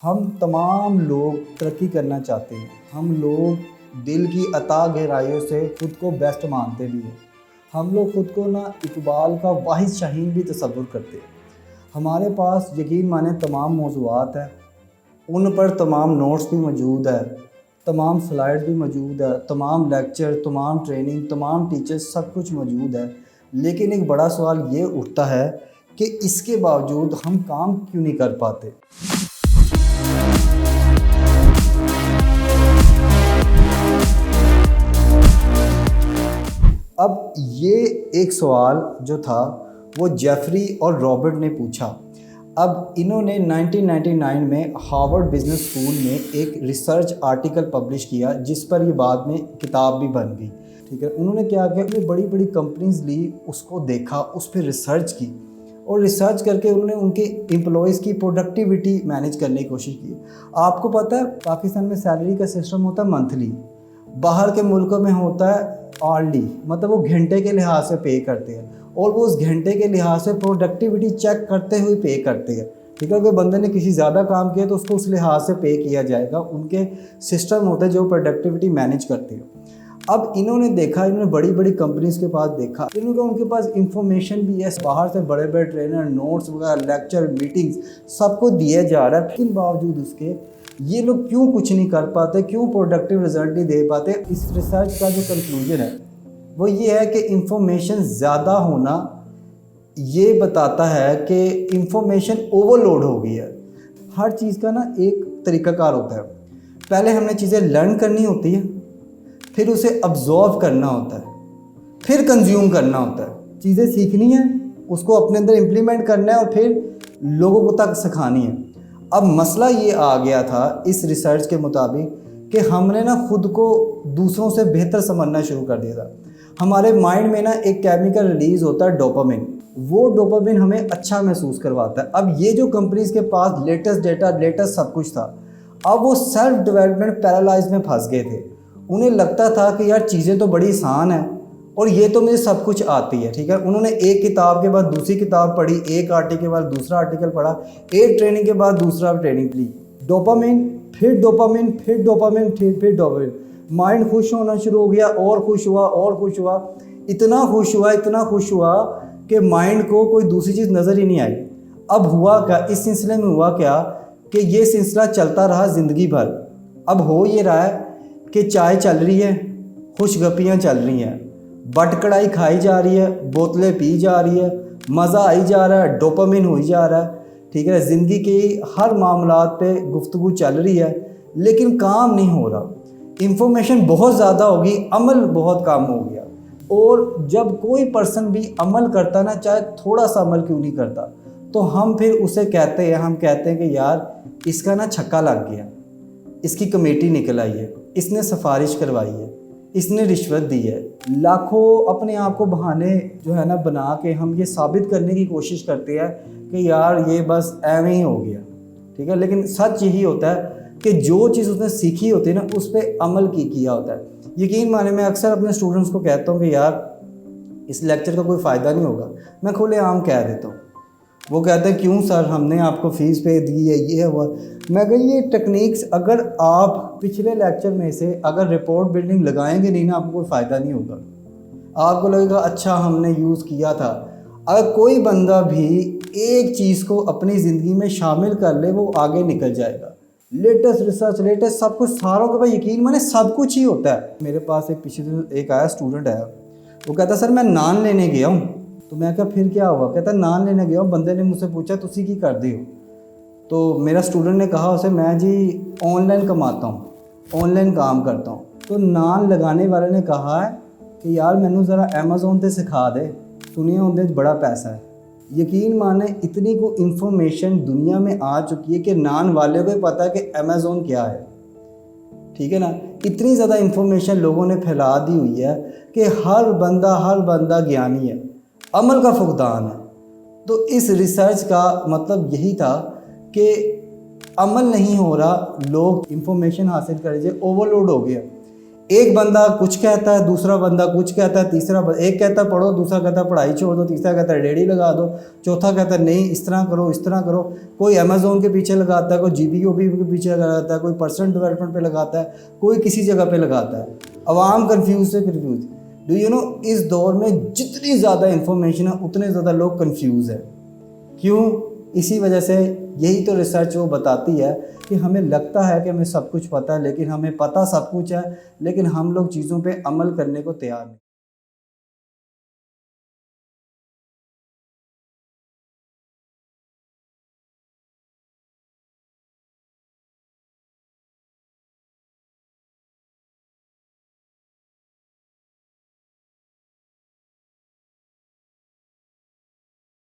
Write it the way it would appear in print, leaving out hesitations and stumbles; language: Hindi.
हम तमाम लोग तरक्की करना चाहते हैं। हम लोग दिल की अता गहराइयों से ख़ुद को बेस्ट मानते भी हैं। हम लोग ख़ुद को ना इकबाल का वाहिद शाहीन भी तसव्वुर करते हैं। हमारे पास यकीन माने तमाम मौज़ूआत हैं, उन पर तमाम नोट्स भी मौजूद है, तमाम स्लाइड भी मौजूद है, तमाम लेक्चर, तमाम ट्रेनिंग, तमाम टीचर्स, सब कुछ मौजूद है। लेकिन एक बड़ा सवाल ये उठता है कि इसके बावजूद हम काम क्यों नहीं कर पाते। अब ये एक सवाल जो था वो जेफरी और रॉबर्ट ने पूछा। अब इन्होंने 1999 में हार्वर्ड बिजनेस स्कूल में एक रिसर्च आर्टिकल पब्लिश किया जिस पर ये बाद में किताब भी बन गई। ठीक है, उन्होंने क्या किया, उन्होंने बड़ी बड़ी कंपनीज ली, उसको देखा, उस पर रिसर्च की और रिसर्च करके उन्होंने उनके एम्प्लॉयज़ की प्रोडक्टिविटी मैनेज करने की कोशिश की। आपको पता है पाकिस्तान में सैलरी का सिस्टम होता है मंथली, बाहर के मुल्कों में होता है आर्ली, मतलब वो घंटे के लिहाज से पे करते हैं और वो उस घंटे के लिहाज से प्रोडक्टिविटी चेक करते हुए पे करते हैं। ठीक है, अगर बंदे ने किसी ज़्यादा काम किया तो उसको उस लिहाज से पे किया जाएगा। उनके सिस्टम होते हैं जो प्रोडक्टिविटी मैनेज करते हैं। अब इन्होंने देखा, इन्होंने बड़ी बड़ी कंपनीज़ के पास देखा, इन्होंने उनके पास इंफॉर्मेशन भी है, बाहर से बड़े बड़े ट्रेनर, नोट्स वगैरह, लेक्चर, मीटिंग्स सबको दिया जा रहा है, लेकिन बावजूद उसके ये लोग क्यों कुछ नहीं कर पाते, क्यों प्रोडक्टिव रिजल्ट नहीं दे पाते। इस रिसर्च का जो कंक्लूजन है वो ये है कि इंफॉर्मेशन ज़्यादा होना ये बताता है कि इंफॉर्मेशन ओवरलोड हो गई है। हर चीज़ का ना एक तरीक़ाकार होता है। पहले हमने चीज़ें लर्न करनी होती है, फिर उसे अब्जॉर्व करना होता है, फिर कंज्यूम करना होता है। चीज़ें सीखनी है, उसको अपने अंदर इम्प्लीमेंट करना है और फिर लोगों को तक सिखानी है। अब मसला ये आ गया था इस रिसर्च के मुताबिक कि हमने ना खुद को दूसरों से बेहतर समझना शुरू कर दिया था। हमारे माइंड में ना एक केमिकल रिलीज़ होता है डोपामिन, वो डोपामिन हमें अच्छा महसूस करवाता है। अब ये जो कंपनीज़ के पास लेटेस्ट डेटा, लेटेस्ट सब कुछ था, अब वो सेल्फ डेवलपमेंट पैरालाइज में फंस गए थे। उन्हें लगता था कि यार चीज़ें तो बड़ी आसान हैं और ये तो मुझे सब कुछ आती है। ठीक है, उन्होंने एक किताब के बाद दूसरी किताब पढ़ी, एक आर्टिकल के बाद दूसरा आर्टिकल पढ़ा, एक ट्रेनिंग के बाद दूसरा ट्रेनिंग ली। डोपामिन, फिर डोपामिन, फिर डोपामिन, फिर डोपामिन। माइंड खुश होना शुरू हो गया और खुश हुआ और खुश हुआ, इतना खुश हुआ कि माइंड को कोई दूसरी चीज़ नज़र ही नहीं आई। अब हुआ क्या, इस सिलसिले में हुआ क्या कि ये सिलसिला चलता रहा ज़िंदगी भर। अब हो ये रहा है कि चाय चल रही है, खुशगपियाँ चल रही हैं, बट कढ़ाई खाई जा रही है, बोतलें पी जा रही है, मज़ा आई जा रहा है, डोपामिन हो जा रहा है। ठीक है, ज़िंदगी के हर मामलात पे गुफ्तगू चल रही है, लेकिन काम नहीं हो रहा। इंफॉर्मेशन बहुत ज़्यादा होगी, अमल बहुत कम हो गया। और जब कोई पर्सन भी अमल करता ना, चाहे थोड़ा सा अमल क्यों नहीं करता, तो हम फिर उसे कहते हैं कि यार इसका ना छक्का लग गया, इसकी कमेटी निकल आई है, इसने सिफारिश करवाई है, इसने रिश्वत दी है। लाखों अपने आप को बहाने जो है ना बना के हम ये साबित करने की कोशिश करते हैं कि यार ये बस ऐਵੇਂ ही हो गया। ठीक है, लेकिन सच यही होता है कि जो चीज़ उसने सीखी होती है ना उस पर अमल किया होता है। यकीन माने मैं अक्सर अपने स्टूडेंट्स को कहता हूँ कि यार इस लेक्चर का कोई फ़ायदा नहीं होगा, मैं खुलेआम कह देता हूँ। वो कहते हैं क्यों सर, हमने आपको फ़ीस पे दी है, ये है वो। मैं कही ये टेक्निक्स अगर आप पिछले लेक्चर में से अगर रिपोर्ट बिल्डिंग लगाएंगे नहीं ना, आपको कोई फ़ायदा नहीं होगा। आपको लगेगा अच्छा हमने यूज़ किया था। अगर कोई बंदा भी एक चीज़ को अपनी ज़िंदगी में शामिल कर ले, वो आगे निकल जाएगा। लेटेस्ट रिसर्च, लेटेस्ट सब कुछ, सारों के पास यकीन माने सब कुछ ही होता है। मेरे पास एक पिछले एक आया स्टूडेंट आया, वो कहता सर मैं नान लेने गया हूँ। तो मैं क्या फिर क्या हुआ, कहता नान लेने गया हूँ, बंदे ने मुझसे पूछा तुसी की कर दी हो। तो मेरा स्टूडेंट ने कहा उसे मैं जी ऑनलाइन कमाता हूँ, ऑनलाइन काम करता हूँ। तो नान लगाने वाले ने कहा है कि यार मैनू ज़रा अमेज़ोन से सिखा दे, सुनिए उनके बड़ा पैसा है। यकीन माने इतनी को इंफॉर्मेशन दुनिया में आ चुकी है कि नान वाले को पता है कि अमेज़ोन क्या है। ठीक है ना, इतनी ज़्यादा इंफॉर्मेशन लोगों ने फैला दी हुई है कि हर बंदा ज्ञानी है, अमल का फुकदान है। तो इस रिसर्च का मतलब यही था कि अमल नहीं हो रहा, लोग इंफॉर्मेशन हासिल कर लीजिए, ओवरलोड हो गया। एक बंदा कुछ कहता है, दूसरा बंदा कुछ कहता है, एक कहता है पढ़ो, दूसरा कहता है पढ़ाई छोड़ दो, तीसरा कहता है रेडी लगा दो, चौथा कहता है नहीं इस तरह करो इस तरह करो। कोई अमेज़ोन के पीछे लगाता है, कोई GBOB के पीछे लगाता है, कोई पर्सनल डेवलपमेंट पे लगाता है, कोई किसी जगह पे लगाता है। अवाम कन्फ्यूज़ से कन्फ्यूज़। डू यू नो, इस दौर में जितनी ज़्यादा इन्फॉर्मेशन है उतने ज़्यादा लोग कन्फ्यूज़ है। क्यों? इसी वजह से। यही तो रिसर्च वो बताती है कि हमें लगता है कि हमें सब कुछ पता है, लेकिन हमें पता सब कुछ है, लेकिन हम लोग चीज़ों पे अमल करने को तैयार नहीं।